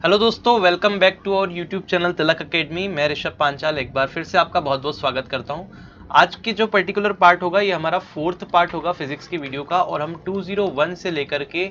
Hello दोस्तों, welcome back to our YouTube channel Tilak Academy. मैं ऋषभ पांचाल एक बार फिर से आपका बहुत बहुत स्वागत करता हूं। आज की जो पर्टिकुलर पार्ट होगा ये हमारा फोर्थ पार्ट होगा फिजिक्स की वीडियो का, और हम 201 से लेकर के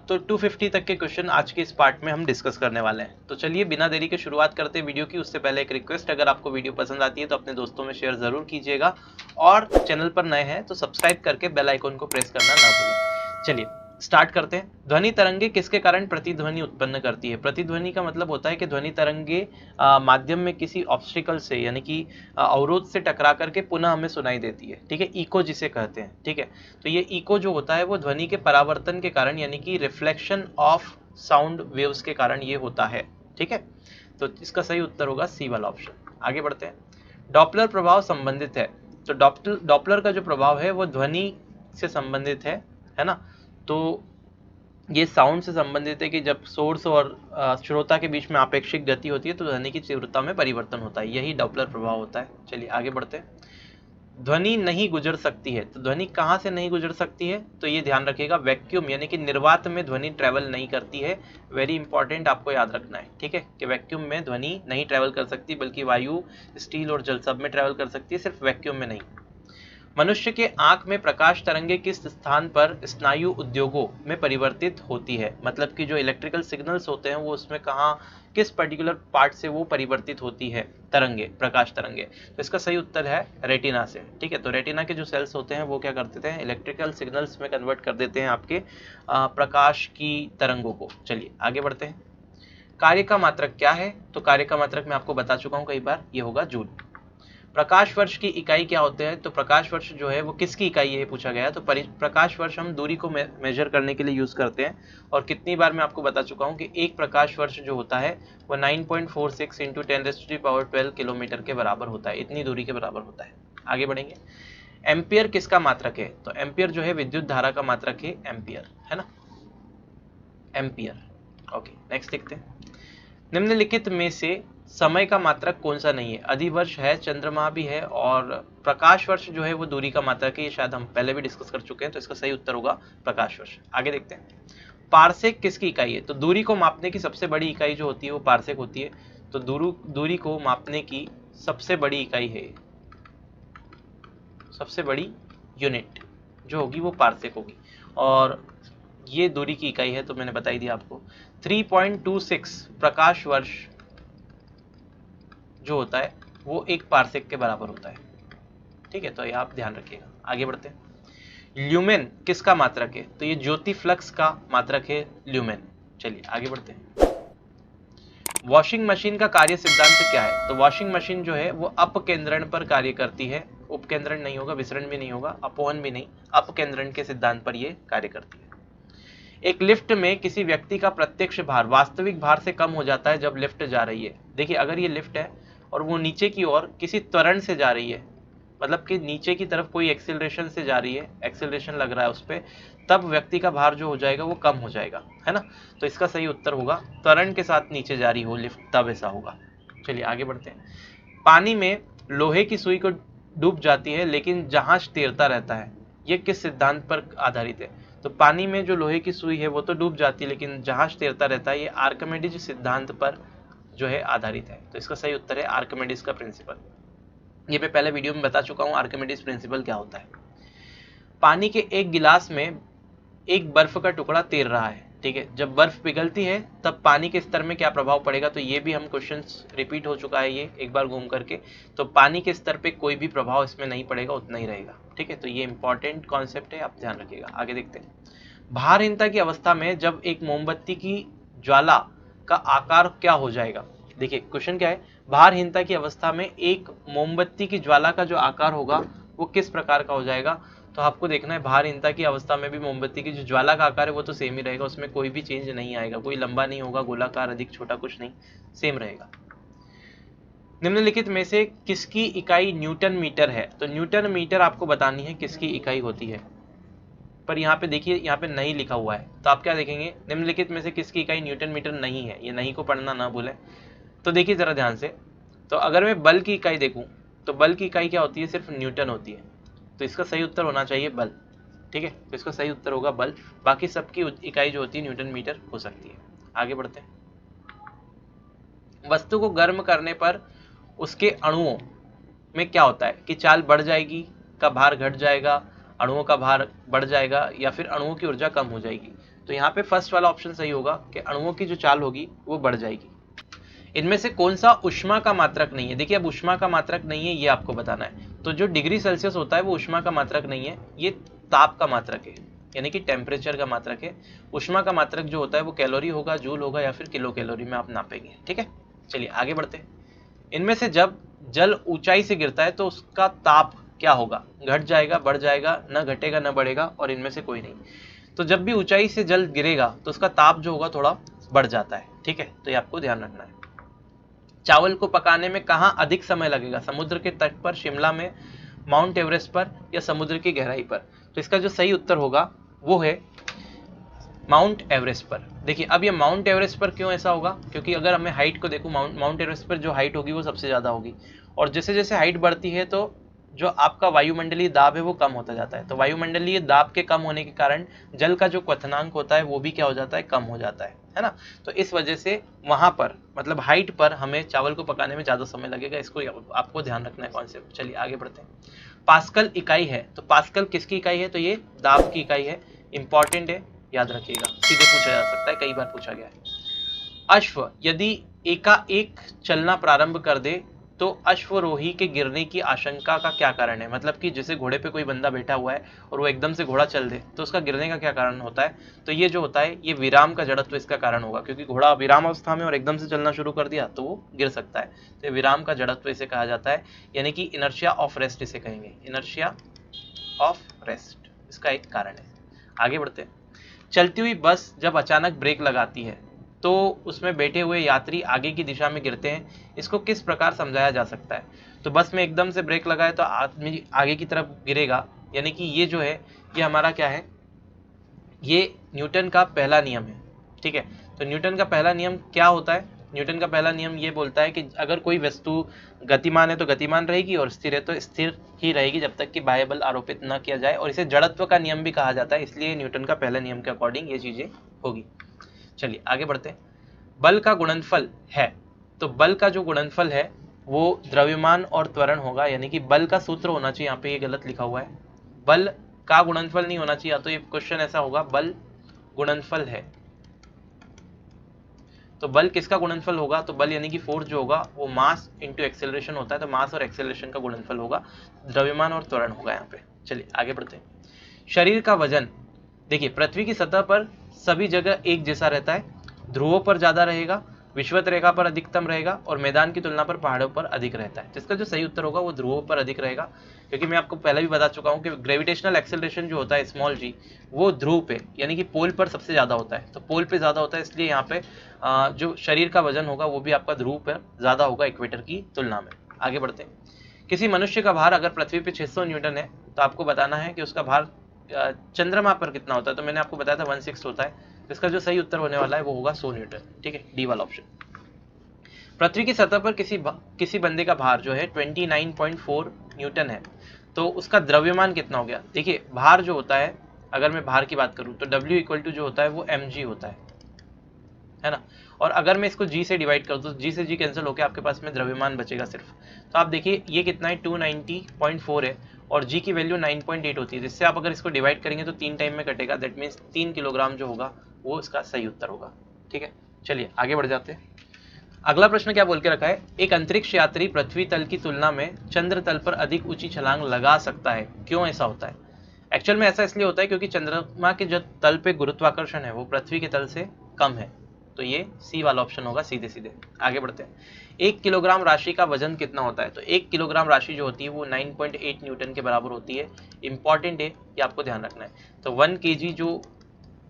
तो 250 तक के क्वेश्चन आज के इस पार्ट में हम डिस्कस करने वाले हैं। तो चलिए बिना देरी के शुरुआत करते हैं वीडियो की। उससे पहले एक रिक्वेस्ट, अगर आपको वीडियो पसंद आती है तो अपने दोस्तों में शेयर जरूर कीजिएगा, और चैनल पर नए हैं तो सब्सक्राइब करके बेल आइकन को प्रेस करना ना भूलें। चलिए स्टार्ट करते हैं। ध्वनि तरंगे किसके कारण प्रतिध्वनि उत्पन्न करती है? प्रतिध्वनि का मतलब होता है कि ध्वनि तरंगे माध्यम में किसी ऑब्स्टिकल से यानी कि अवरोध से टकरा करके पुनः हमें सुनाई देती है। ठीक है, इको जिसे कहते हैं। ठीक है, तो ये इको जो होता है वो ध्वनि के परावर्तन के कारण यानी कि रिफ्लेक्शन ऑफ साउंड वेव्स के कारण ये होता है। ठीक है, तो इसका सही उत्तर होगा सी वाला ऑप्शन। आगे बढ़ते हैं। डॉपलर प्रभाव संबंधित है, तो डॉपलर का जो प्रभाव है वो ध्वनि से संबंधित है ना। तो ये साउंड से संबंधित है कि जब सोर्स और श्रोता के बीच में आपेक्षिक गति होती है तो ध्वनि की तीव्रता में परिवर्तन होता है, यही डॉपलर प्रभाव होता है। चलिए आगे बढ़ते हैं। ध्वनि नहीं गुजर सकती है, तो ध्वनि कहाँ से नहीं गुजर सकती है? तो ये ध्यान रखिएगा, वैक्यूम यानी कि निर्वात में ध्वनि ट्रेवल नहीं करती है। वेरी इंपॉर्टेंट, आपको याद रखना है। ठीक है, कि वैक्यूम में ध्वनि नहीं ट्रेवल कर सकती, बल्कि वायु, स्टील और जल सब में ट्रेवल कर सकती है, सिर्फ वैक्यूम में नहीं। मनुष्य के आंख में प्रकाश तरंगे किस स्थान पर स्नायु उद्योगों में परिवर्तित होती है? मतलब कि जो इलेक्ट्रिकल सिग्नल्स होते हैं वो उसमें कहाँ, किस पर्टिकुलर पार्ट से वो परिवर्तित होती है तरंगे, प्रकाश तरंगे? तो इसका सही उत्तर है रेटिना से। ठीक है, तो रेटिना के जो सेल्स होते हैं वो क्या कर देते हैं, इलेक्ट्रिकल सिग्नल्स में कन्वर्ट कर देते हैं आपके प्रकाश की तरंगों को। चलिए आगे बढ़ते हैं। कार्य का मात्रक क्या है? तो कार्य का मात्रक मैं आपको बता चुका हूँ कई बार, ये होगा जूल। प्रकाश वर्ष की इकाई क्या होते हैं? तो प्रकाश वर्ष जो है वो किसकी इकाई है पूछा गया है। तो प्रकाश वर्ष हम दूरी को मेजर करने के लिए यूज करते हैं, और कितनी बार मैं आपको बता चुका हूँ कि एक प्रकाश वर्ष जो होता है वो 9.46 इंटू 10⁻12 किलोमीटर के बराबर होता है, इतनी दूरी के बराबर होता है। आगे बढ़ेंगे। एम्पियर किसका मात्रक है? तो एम्पियर जो है विद्युत धारा का मात्रक है, एम्पियर, है ना, एम्पियर। ओके, नेक्स्ट देखते हैं। निम्नलिखित में से समय का मात्रक कौन सा नहीं है? अधिवर्ष है, चंद्रमा भी है, और प्रकाश वर्ष जो है वो दूरी का मात्रक है। ये शायद हम पहले भी डिस्कस कर चुके हैं, तो इसका सही उत्तर होगा प्रकाश वर्ष। आगे देखते हैं। पारसेक किसकी इकाई है? तो दूरी को मापने की सबसे बड़ी इकाई जो होती है वो पारसेक होती है। तो दूरी को मापने की सबसे बड़ी इकाई है, सबसे बड़ी यूनिट जो होगी वो पारसेक होगी, और ये दूरी की इकाई है, तो मैंने बताई दी आपको। 3.26 प्रकाश वर्ष जो होता है वो एक पारसेक के बराबर होता है। ठीक है, तो ये आप ध्यान रखिएगा। आगे बढ़ते हैं। ल्यूमेन किसका मात्रक है? तो ये ज्योति फ्लक्स का मात्रक है, ल्यूमेन। चलिए आगे बढ़ते हैं। वॉशिंग मशीन का कार्य सिद्धांत क्या है? तो वॉशिंग मशीन जो है वो अपकेंद्रण पर कार्य करती है। उपकेंद्रण नहीं होगा, विसरण भी नहीं होगा, अपोहन भी नहीं, अपकेंद्रण के सिद्धांत पर ये कार्य करती है। एक लिफ्ट में किसी व्यक्ति का प्रत्यक्ष भार वास्तविक भार से कम हो जाता है जब लिफ्ट जा रही है। देखिए, अगर ये लिफ्ट है और वो नीचे की ओर किसी त्वरण से जा रही है, मतलब कि नीचे की तरफ कोई एक्सेलरेशन से जा रही है, एक्सेलरेशन लग रहा है उस पर, तब व्यक्ति का भार जो हो जाएगा वो कम हो जाएगा, है ना। तो इसका सही उत्तर होगा त्वरण के साथ नीचे जा रही हो लिफ्ट, तब ऐसा होगा। चलिए आगे बढ़ते हैं। पानी में लोहे की सुई को डूब जाती है लेकिन जहाज तैरता रहता है, ये किस सिद्धांत पर आधारित है? तो पानी में जो लोहे की सुई है वो तो डूब जाती है लेकिन जहाज तैरता रहता है, ये आर्किमिडीज सिद्धांत पर जो है आधारित है। तो इसका सही उत्तर है आर्किमिडीज का प्रिंसिपल। ये मैं पहले वीडियो में बता चुका हूँ आर्किमिडीज प्रिंसिपल क्या होता है। पानी के एक गिलास में एक बर्फ का टुकड़ा तैर रहा है। ठीक है, जब बर्फ पिघलती है तब पानी के स्तर में क्या प्रभाव पड़ेगा? तो ये भी हम क्वेश्चंस रिपीट हो चुका है ये एक बार घूम करके। तो पानी के स्तर पे कोई भी प्रभाव इसमें नहीं पड़ेगा, उतना ही रहेगा। ठीक है, तो ये इंपॉर्टेंट कॉन्सेप्ट है, आप ध्यान रखिएगा। आगे देखते हैं। भारहीनता की अवस्था में जब एक मोमबत्ती की ज्वाला का आकार क्या हो जाएगा? देखिए क्वेश्चन क्या है, भारहीनता की अवस्था में एक मोमबत्ती की ज्वाला का जो आकार होगा वो किस प्रकार का हो जाएगा? तो आपको देखना है, भारहीनता की अवस्था में भी मोमबत्ती की जो ज्वाला का आकार है वो तो सेम ही रहेगा, उसमें कोई भी चेंज नहीं आएगा, कोई लंबा नहीं होगा, गोलाकार, अधिक, छोटा, कुछ नहीं, सेम रहेगा। निम्नलिखित में से किसकी इकाई न्यूटन मीटर है? तो न्यूटन मीटर आपको बतानी है किसकी इकाई होती है, पर यहाँ पे देखिए, यहाँ पे नहीं लिखा हुआ है, तो आप क्या देखेंगे, निम्नलिखित में से किसकी इकाई न्यूटन मीटर नहीं है, ये नहीं को पढ़ना ना भूलें। तो देखिए जरा ध्यान से, तो अगर मैं बल की इकाई देखूं तो बल की इकाई क्या होती है? सिर्फ न्यूटन होती है, तो इसका सही उत्तर होना चाहिए बल। ठीक है, तो इसका सही उत्तर होगा बल, बाकी सबकी इकाई जो होती है न्यूटन मीटर हो सकती है। आगे बढ़ते हैं। वस्तु को गर्म करने पर उसके अणुओं में क्या होता है कि चाल बढ़ जाएगी, का भार घट जाएगा, अणुओं का भार बढ़ जाएगा, या फिर अणुओं की ऊर्जा कम हो जाएगी। तो यहाँ पे फर्स्ट वाला ऑप्शन सही होगा कि अणुओं की जो चाल होगी वो बढ़ जाएगी। इनमें से कौन सा ऊष्मा का मात्रक नहीं है? देखिए, अब ऊष्मा का मात्रक नहीं है ये आपको बताना है। तो जो डिग्री सेल्सियस होता है वो ऊष्मा का मात्रक नहीं है, ये ताप का मात्रक है, यानी कि टेम्परेचर का मात्रक है। ऊष्मा का मात्रक जो होता है वो कैलोरी होगा, जूल होगा, या फिर किलो कैलोरी में आप नापेंगे। ठीक है, चलिए आगे बढ़ते हैं। इनमें से जब जल ऊंचाई से गिरता है तो उसका ताप क्या होगा? घट जाएगा, बढ़ जाएगा, न घटेगा न बढ़ेगा, और इनमें से कोई नहीं। तो जब भी ऊंचाई से जल गिरेगा तो उसका ताप जो होगा थोड़ा बढ़ जाता है। ठीक है, तो ये आपको ध्यान रखना है। चावल को पकाने में कहाँ अधिक समय लगेगा? समुद्र के तट पर, शिमला में, माउंट एवरेस्ट पर, या समुद्र की गहराई पर? तो इसका जो सही उत्तर होगा वो है माउंट एवरेस्ट पर। देखिए, अब ये माउंट एवरेस्ट पर क्यों ऐसा होगा? क्योंकि अगर हमें हाइट को देखूं, माउंट एवरेस्ट पर जो हाइट होगी वो सबसे ज़्यादा होगी, और जैसे जैसे हाइट बढ़ती है तो जो आपका वायुमंडलीय दाब है वो कम होता जाता है। तो वायुमंडलीय दाब के कम होने के कारण जल का जो क्वथनांक होता है वो भी क्या हो जाता है? कम हो जाता है ना। तो इस वजह से वहाँ पर, मतलब हाइट पर, हमें चावल को पकाने में ज़्यादा समय लगेगा। इसको आपको ध्यान रखना है कॉन्सेप्ट। चलिए आगे बढ़ते हैं। पास्कल इकाई है, तो पास्कल किसकी इकाई है? तो ये दाब की इकाई है। इंपॉर्टेंट है, याद रखिएगा, सीधे पूछा जा सकता है, कई बार पूछा गया है। अश्व यदि एकाएक चलना प्रारंभ कर दे तो अश्वरोही के गिरने की आशंका का क्या कारण है? मतलब कि जैसे घोड़े पे कोई बंदा बैठा हुआ है और वो एकदम से घोड़ा चल दे तो उसका गिरने का क्या कारण होता है? तो ये जो होता है ये विराम का जड़त्व इसका कारण होगा, क्योंकि घोड़ा विराम अवस्था में और एकदम से चलना शुरू कर दिया तो वो गिर सकता है। तो ये विराम का जड़त्व इसे कहा जाता है, यानी कि इनर्शिया ऑफ रेस्ट इसे कहेंगे। इनर्शिया ऑफ रेस्ट इसका एक कारण है। आगे बढ़ते हैं। चलती हुई बस जब अचानक ब्रेक लगाती है तो उसमें बैठे हुए यात्री आगे की दिशा में गिरते हैं। इसको किस प्रकार समझाया जा सकता है? तो बस में एकदम से ब्रेक लगाए तो आदमी आगे की तरफ गिरेगा, यानी कि ये जो है ये हमारा क्या है? ये न्यूटन का पहला नियम है। ठीक है, तो न्यूटन का पहला नियम क्या होता है? न्यूटन का पहला नियम ये बोलता है कि अगर कोई वस्तु गतिमान है तो गतिमान रहेगी, और स्थिर है तो स्थिर ही रहेगी जब तक कि बाह्य बल आरोपित न किया जाए, और इसे जड़त्व का नियम भी कहा जाता है। इसलिए न्यूटन का पहला नियम के अकॉर्डिंग ये चीजें होगी। चलिए आगे बढ़ते हैं। बल का गुणनफल है, तो बल का जो गुणनफल है वो द्रव्यमान और त्वरण होगा, यानी कि बल का सूत्र होना चाहिए। यहाँ पे ये गलत लिखा हुआ है, बल का गुणनफल नहीं होना चाहिए। तो ये क्वेश्चन ऐसा होगा, बल गुणनफल है, तो बल किसका गुणनफल होगा? तो बल यानी कि फोर्स जो होगा वो मास इंटू एक्सेलरेशन होता है, तो मास और एक्सेलरेशन का गुणनफल होगा, द्रव्यमान और त्वरण होगा यहाँ पे। चलिए आगे बढ़ते हैं। शरीर का वजन, देखिए पृथ्वी की सतह पर सभी जगह एक जैसा रहता है। ध्रुवों पर ज्यादा रहेगा, विषुवत रेखा पर अधिकतम रहेगा, और मैदान की तुलना पर पहाड़ों पर अधिक रहता है। जिसका जो सही उत्तर होगा वो ध्रुवों पर अधिक रहेगा, क्योंकि मैं आपको पहले भी बता चुका हूँ कि ग्रेविटेशनल एक्सेलरेशन जो होता है स्मॉल जी, वो ध्रुव पे यानी कि पोल पर सबसे ज्यादा होता है। तो पोल पे ज्यादा होता है, इसलिए यहाँ पे जो शरीर का वजन होगा वो भी आपका ध्रुव पर ज्यादा होगा इक्वेटर की तुलना में। आगे बढ़ते हैं। किसी मनुष्य का भार अगर पृथ्वी पे 600 न्यूटन है तो आपको बताना है कि उसका भार चंद्रमा पर कितना होता है? तो मैंने आपको बताया था 1/6 होता है। तो इसका जो सही उत्तर होने वाला है वो होगा 100 न्यूटन। ठीक है, डी वाला ऑप्शन। पृथ्वी की सतह पर किसी बंदे का भार जो है 29.4 न्यूटन है, तो उसका द्रव्यमान कितना हो गया? देखिए भार जो होता है, अगर मैं भार की बात करूं तो W इक्वल टू जो होता है वो mg होता है ना। और अगर मैं इसको g से डिवाइड कर दूं तो g से g कैंसिल होकर आपके पास में द्रव्यमान बचेगा सिर्फ। तो आप देखिए ये कितना है, 290.4 है, और g की वैल्यू 9.8 होती है, जिससे आप अगर इसको डिवाइड करेंगे तो 3 टाइम में कटेगा। दैट मीन्स 3 किलोग्राम जो होगा वो इसका सही उत्तर होगा। ठीक है, चलिए आगे बढ़ जाते हैं। अगला प्रश्न क्या बोल के रखा है? एक अंतरिक्ष यात्री पृथ्वी तल की तुलना में चंद्र तल पर अधिक ऊंची छलांग लगा सकता है, क्यों ऐसा होता है? एक्चुअल में ऐसा इसलिए होता है क्योंकि चंद्रमा के जो तल पे गुरुत्वाकर्षण है वो पृथ्वी के तल से कम है। तो ये सी वाला ऑप्शन होगा सीधे सीधे। आगे बढ़ते हैं। 1 किलोग्राम राशि का वजन कितना होता है? तो 1 किलोग्राम राशि जो होती है वो 9.8 न्यूटन के बराबर होती है। इंपॉर्टेंट है, ये आपको ध्यान रखना है। तो 1 kg जो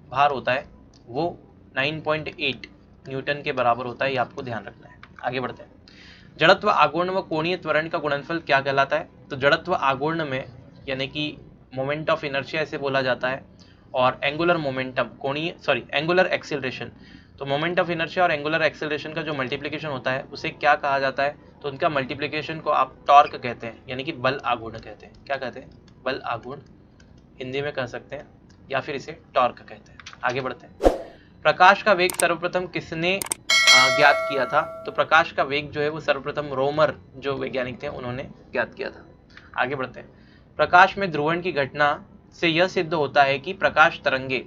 भार होता है वो 9.8 न्यूटन के बराबर होता है, ये आपको ध्यान रखना है। आगे बढ़ते हैं। जड़त्व आघूर्ण व कोणीय त्वरण का गुणनफल क्या कहलाता है? तो जड़त्व आघूर्ण में यानी कि मोमेंट ऑफ इनर्शिया इसे बोला जाता है, और एंगुलर मोमेंटम एंगुलर एक्सेलरेशन, तो मोमेंट ऑफ इनर्शिया और एंगुलर एक्सेलरेशन का जो मल्टीप्लिकेशन होता है उसे क्या कहा जाता है? तो उनका मल्टीप्लिकेशन को आप टॉर्क कहते हैं, यानी कि बल आघूर्ण कहते हैं। क्या कहते हैं? बल आघूर्ण हिंदी में कह सकते हैं, या फिर इसे टॉर्क कहते हैं। आगे बढ़ते हैं। प्रकाश का वेग सर्वप्रथम किसने ज्ञात किया था? तो प्रकाश का वेग जो है वो सर्वप्रथम रोमर जो वैज्ञानिक थे उन्होंने ज्ञात किया था। आगे बढ़ते हैं। प्रकाश में ध्रुवण की घटना से यह सिद्ध होता है कि प्रकाश तरंगे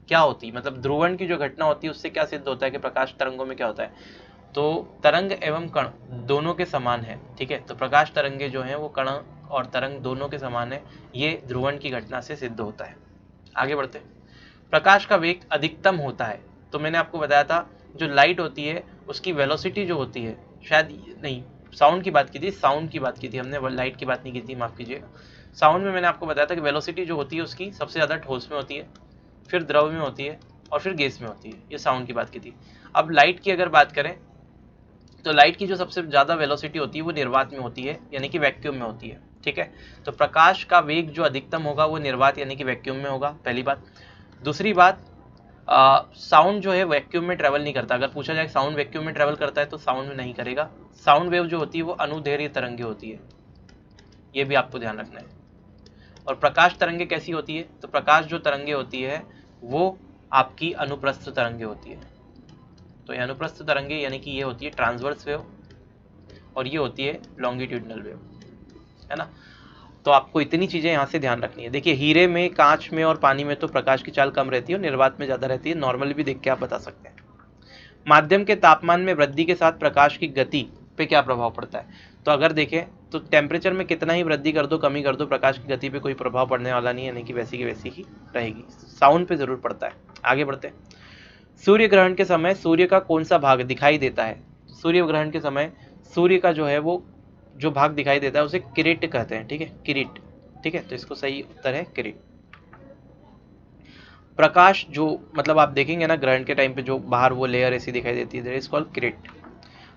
क्या होती, मतलब ध्रुवण की जो घटना होती है उससे क्या सिद्ध होता है कि प्रकाश तरंगों में क्या होता है? तो तरंग एवं कण दोनों के समान है, ठीक है। तो प्रकाश तरंगे जो हैं वो कण और तरंग दोनों के समान है, ये ध्रुवण की घटना से सिद्ध होता है। आगे बढ़ते हैं। प्रकाश का वेग अधिकतम होता है, तो मैंने आपको बताया था जो लाइट होती है उसकी वेलोसिटी जो होती है, शायद नहीं, साउंड की बात की थी, साउंड की बात की थी हमने, लाइट की बात नहीं की थी, माफ कीजिएगा। साउंड में मैंने आपको बताया था कि वेलोसिटी जो होती है उसकी सबसे ज़्यादा ठोस में होती है, फिर द्रव में होती है और फिर गैस में होती है, ये साउंड की बात की थी। अब लाइट की अगर बात करें तो लाइट की जो सबसे ज़्यादा वेलोसिटी होती है वो निर्वात में होती है, यानी कि वैक्यूम में होती है, ठीक है। तो प्रकाश का वेग जो अधिकतम होगा वो निर्वात यानी कि वैक्यूम में होगा, पहली बात। दूसरी बात, साउंड जो है वैक्यूम में ट्रैवल नहीं करता। अगर पूछा जाए साउंड वैक्यूम में ट्रैवल करता है तो साउंड में नहीं करेगा। साउंड वेव जो होती है वो अनुदैर्घ्य तरंगे होती है, ये भी आपको ध्यान रखना है। और प्रकाश तरंगे कैसी होती है? तो प्रकाश जो तरंगे होती है वो आपकी अनुप्रस्थ तरंगे होती है। तो ये अनुप्रस्थ तरंगे यानी कि ये होती है ट्रांसवर्स वेव और ये होती है लॉन्गिट्यूडनल वेव, है ना। तो आपको इतनी चीज़ें यहाँ से ध्यान रखनी है। देखिए हीरे में, कांच में और पानी में तो प्रकाश की चाल कम रहती है और निर्वात में ज़्यादा रहती है, नॉर्मली भी देख के आप बता सकते हैं। माध्यम के तापमान में वृद्धि के साथ प्रकाश की गति पे क्या प्रभाव पड़ता है? तो अगर देखें तो टेम्परेचर में कितना ही वृद्धि कर दो, कमी कर दो, प्रकाश की गति पे कोई प्रभाव पड़ने वाला नहीं है, यानी कि वैसी की वैसी ही रहेगी। साउंड पे जरूर पड़ता है। आगे बढ़ते हैं। सूर्य ग्रहण के समय सूर्य का कौन सा भाग दिखाई देता है? सूर्य ग्रहण के समय सूर्य का जो है वो जो भाग दिखाई देता है उसे किरीट कहते हैं, ठीक है, किरीट, ठीक है। तो इसको सही उत्तर है किरीट। प्रकाश जो, मतलब आप देखेंगे ना ग्रहण के टाइम पे जो बाहर वो लेयर ऐसी दिखाई देती है, दैट इज कॉल्ड किरीट।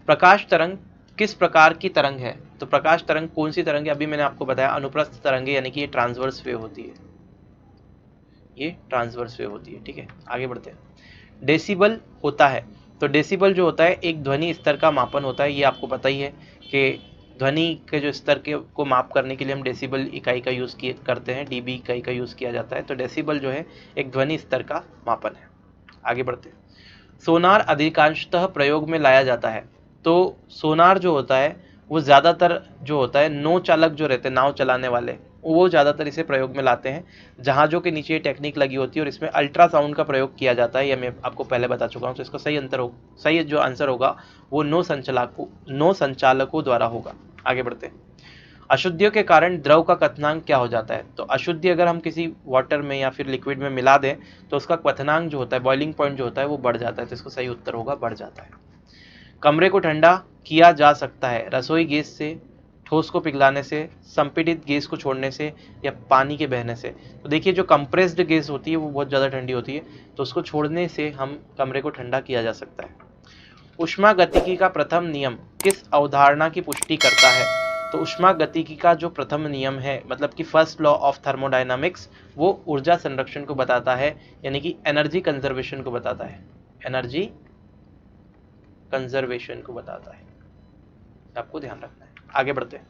प्रकाश तरंग किस प्रकार की तरंग है? तो प्रकाश तरंग कौन सी तरंग है? अभी मैंने आपको बताया अनुप्रस्थ तरंगे, यानी कि ये ट्रांसवर्स वेव होती है, ये ट्रांसवर्स वेव होती है, ठीक है। आगे बढ़ते हैं। डेसिबल होता है, तो डेसिबल जो होता है एक ध्वनि स्तर का मापन होता है, ये आपको पता ही है कि ध्वनि के जो स्तर के को माप करने के लिए हम डेसिबल इकाई का यूज़ करते हैं, डीबी इकाई का यूज़ किया जाता है। तो डेसिबल जो है एक ध्वनि स्तर का मापन है। आगे बढ़ते हैं। सोनार अधिकांशतः प्रयोग में लाया जाता है, तो सोनार जो होता है वो ज़्यादातर जो होता है, नौ चालक जो रहते हैं, नाव चलाने वाले, वो ज़्यादातर इसे प्रयोग में लाते हैं। जहाज़ों के नीचे ये टेक्निक लगी होती है और इसमें अल्ट्रासाउंड का प्रयोग किया जाता है, यह मैं आपको पहले बता चुका हूँ। तो इसका सही जो आंसर होगा वो नौ संचालकों द्वारा होगा। आगे बढ़ते हैं। अशुद्धियों के कारण द्रव का क्वथनांक क्या हो जाता है? तो अशुद्धि अगर हम किसी वाटर में या फिर लिक्विड में मिला दें तो उसका क्वथनांक जो होता है, बॉइलिंग पॉइंट जो होता है वो बढ़ जाता है। तो इसको सही उत्तर होगा बढ़ जाता है। कमरे को ठंडा किया जा सकता है रसोई गैस से, ठोस को पिघलाने से, संपीड़ित गैस को छोड़ने से, या पानी के बहने से। तो देखिए जो कंप्रेस्ड गैस होती है वो बहुत ज़्यादा ठंडी होती है, तो उसको छोड़ने से हम कमरे को ठंडा किया जा सकता है। ऊष्मागतिकी का प्रथम नियम किस अवधारणा की पुष्टि करता है? तो ऊष्मागतिकी का जो प्रथम नियम है, मतलब कि फर्स्ट लॉ ऑफ थर्मोडायनामिक्स, वो ऊर्जा संरक्षण को बताता है, यानी कि एनर्जी कंजर्वेशन को बताता है, एनर्जी कंजर्वेशन को बताता है, आपको ध्यान रखना है। आगे बढ़ते हैं।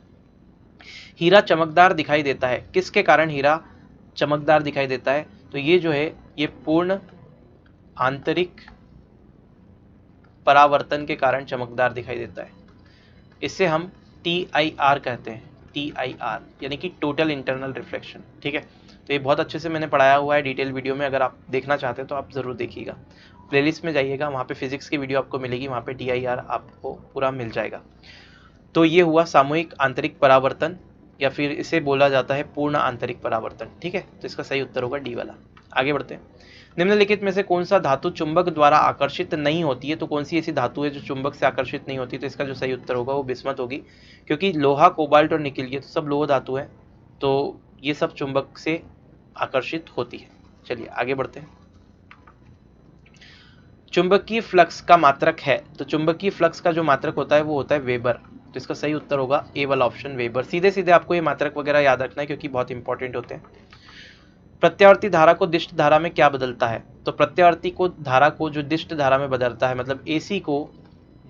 हीरा चमकदार दिखाई देता है, किसके कारण हीरा चमकदार दिखाई देता है? तो ये जो है ये पूर्ण आंतरिक परावर्तन के कारण चमकदार दिखाई देता है। इससे हम TIR कहते हैं, TIR यानी कि टोटल इंटरनल रिफ्लेक्शन, ठीक है। तो ये बहुत अच्छे से मैंने पढ़ाया हुआ है डिटेल वीडियो में, अगर आप देखना चाहते हैं तो आप ज़रूर देखिएगा। प्लेलिस्ट में जाइएगा, वहाँ पे फिजिक्स की वीडियो आपको मिलेगी, वहाँ पे TIR आपको पूरा मिल जाएगा। तो ये हुआ सामूहिक आंतरिक परावर्तन, या फिर इसे बोला जाता है पूर्ण आंतरिक परावर्तन, ठीक है। तो इसका सही उत्तर होगा डी वाला। आगे बढ़ते हैं। निम्नलिखित में से कौन सा धातु चुंबक द्वारा आकर्षित नहीं होती है? तो कौन सी ऐसी धातु है जो चुंबक से आकर्षित नहीं होती? तो इसका जो सही उत्तर होगा वो बिस्मथ होगी, क्योंकि लोहा, कोबाल्ट और निकिल ये तो सब लोह धातु है, तो ये सब चुंबक से आकर्षित होती है। चलिए आगे बढ़ते हैं। चुंबकीय फ्लक्स का मात्रक है, तो चुंबकीय फ्लक्स का जो मात्रक होता है वो होता है वेबर। तो इसका सही उत्तर होगा ए वाला ऑप्शन, वेबर। सीधे सीधे आपको ये मात्रक वगैरह याद रखना है क्योंकि बहुत इंपॉर्टेंट होते हैं। प्रत्यावर्ती धारा को दिष्ट धारा में क्या बदलता है? तो प्रत्यावर्ती को धारा को जो दिष्ट धारा में बदलता है, मतलब AC को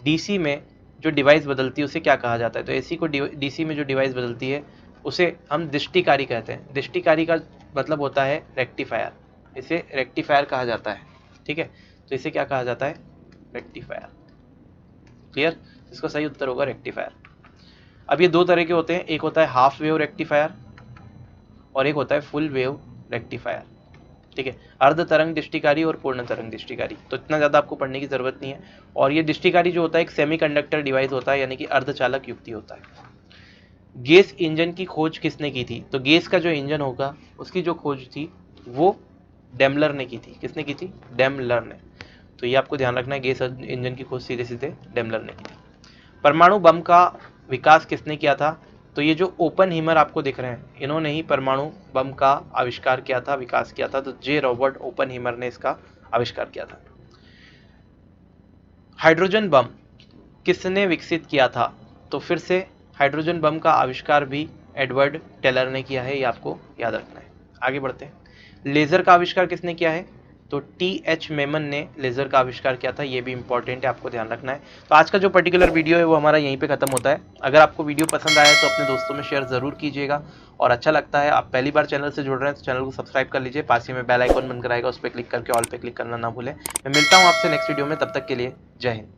DC में जो डिवाइस बदलती है उसे क्या कहा जाता है? तो AC को DC में जो डिवाइस बदलती है उसे हम दिष्टिकारी कहते हैं। दिष्टिकारी का मतलब होता है रेक्टिफायर, इसे रेक्टिफायर कहा जाता है, ठीक है। तो इसे क्या कहा जाता है? रेक्टिफायर। क्लियर? इसका सही उत्तर होगा रेक्टिफायर। अब ये दो तरह के होते हैं, एक होता है हाफ वेव रेक्टिफायर और एक होता है फुल वेव रेक्टिफायर। ठीक है, अर्ध तरंग दृष्टिकारी और पूर्ण तरंग दृष्टिकारी। तो इतना ज़्यादा आपको पढ़ने की ज़रूरत नहीं है। और ये दृष्टिकारी जो होता है एक सेमीकंडक्टर डिवाइस होता है, यानी कि अर्धचालक युक्ति होता है। गैस इंजन की खोज किसने की थी? तो गैस का जो इंजन होगा उसकी जो खोज थी वो डेमलर ने की थी। किसने की थी? डेमलर ने। तो ये आपको ध्यान रखना है, गैस इंजन की खोज सीधे सीधे डेमलर ने की थी। परमाणु बम का विकास किसने किया था? तो ये जो ओपनहीमर आपको दिख रहे हैं, इन्होंने ही परमाणु बम का आविष्कार किया था, विकास किया था। तो जे रॉबर्ट ओपनहीमर ने इसका आविष्कार किया था। हाइड्रोजन बम किसने विकसित किया था? तो फिर से हाइड्रोजन बम का आविष्कार भी एडवर्ड टेलर ने किया है, ये आपको याद रखना है। आगे बढ़ते हैं। लेजर का आविष्कार किसने किया है? तो टी.एच. मेमन ने लेजर का आविष्कार किया था, ये भी इंपॉर्टेंट है, आपको ध्यान रखना है। तो आज का जो पर्टिकुलर वीडियो है वो हमारा यहीं पे खत्म होता है। अगर आपको वीडियो पसंद आया तो अपने दोस्तों में शेयर जरूर कीजिएगा, और अच्छा लगता है, आप पहली बार चैनल से जुड़ रहे हैं तो चैनल को सब्सक्राइब कर लीजिए। पास ही में बेल आइकन बनकर आएगा, उस पर क्लिक करके ऑल पे क्लिक करना ना भूलें। मैं मिलता हूँ आपसे नेक्स्ट वीडियो में, तब तक के लिए जय हिंद।